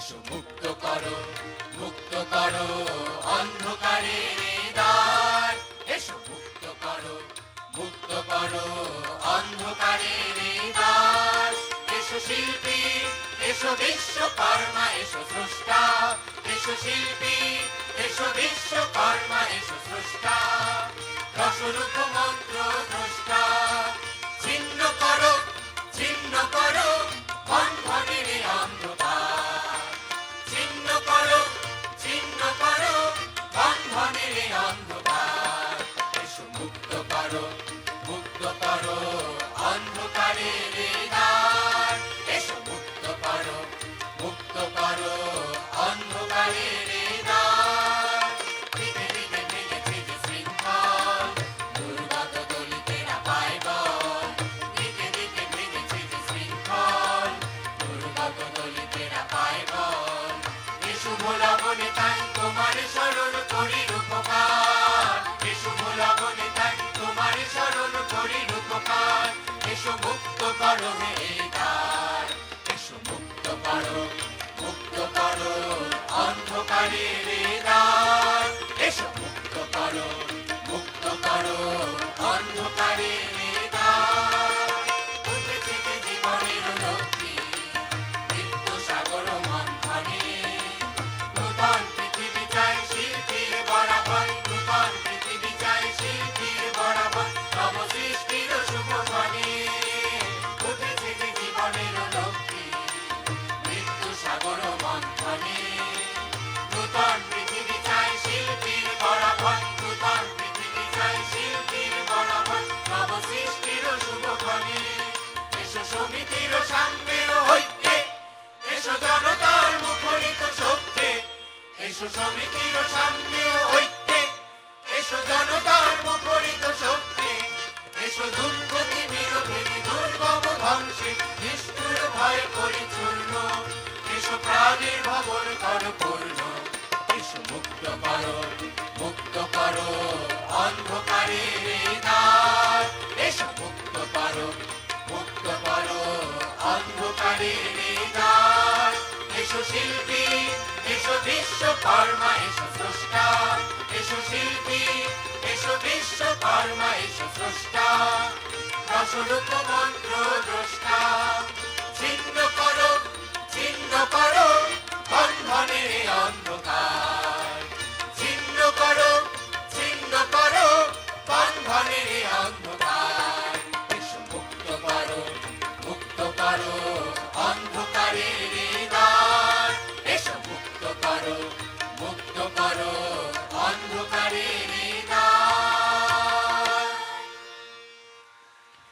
এসো মুক্ত করো অন্ধকারের দ্বার। এসো মুক্ত করো অন্ধকারের দ্বার। এসো শিল্পী, এসো বিশ্বকর্মা, এসো স্রষ্টা। এসো শিল্পী, এসো বিশ্বকর্মা, এসো স্রষ্টা। রসরূপ মন্ত্র দ্রষ্টা। ছিন্ন করো বন্ধনের এই অন্ধকার। ছিন্ন করো বন্ধনের এই অন্ধকার। এসো মুক্ত করো অন্ধকারের দ্বার। এসো মুক্ত করো অন্ধকারের দ্বার। দিকে দিকে ভেঙেছে যে শৃঙ্খল, দুর্গত দলিতেরা পায় বল। দিকে দিকে ভেঙেছে যে শৃঙ্খল, দুর্গত দলিতেরা পায় বল। এ শুভ লগনে তাই তোমার স্মরণ করি উপকার। এ শুভ লগনে তাই তোমার স্মরণ করি উপকার। এসো মুক্ত করো হে দ্বার। এসো মুক্ত করো অন্ধকারের দ্বার। এসো মুক্ত করো অন্ধকারের দ্বার। উঠেছে যে জীবনের লক্ষ্মী, মৃত্যু সাগর মন্থনে। নূতন পৃথিবী চাই শিল্পীর বরাবর, নূতন পৃথিবী চাই শিল্পীর বরাবর। নব সৃষ্টির শুভ ক্ষণে উঠেছে যে জীবনের লক্ষ্মী, মৃত্যু সাগর মন্থনে। নূতন পৃথিবী চাই শিল্পীর বরাবর, নূতন পৃথিবী চাই শিল্পীর বরাবর। নব সৃষ্টির শুভ ক্ষণে এসো সমিতির সাম্যের ঐক্যে, এসো জনতার মুখরিত শক্তি। এসো সমিতির সাম্যের ঐক্যে, এসো জনতার মুখরিত শক্তি। এসো দুর্গতি বিরোধী দুর্গম ধ্বংসে, নিষ্ঠুর ভয় পরিচূর্ণ। এসো প্রাণের ভবন কর পূর্ণ। এসো মুক্ত করো অন্ধকারের দ্বার। এসো মুক্ত করো অন্ধকারের দ্বার। এসো শিল্পী, এসো বিশ্বকর্মা, এসো স্রষ্টা। এসো শিল্পী, এসো বিশ্বকর্মা, এসো স্রষ্টা। রসরূপ মন্ত্র দ্রষ্টা। ছিন্ন করো বন্ধনের এই অন্ধকার। ছিন্ন করো বন্ধনের এই অন্ধকার। এসো মুক্ত করো অন্ধকারের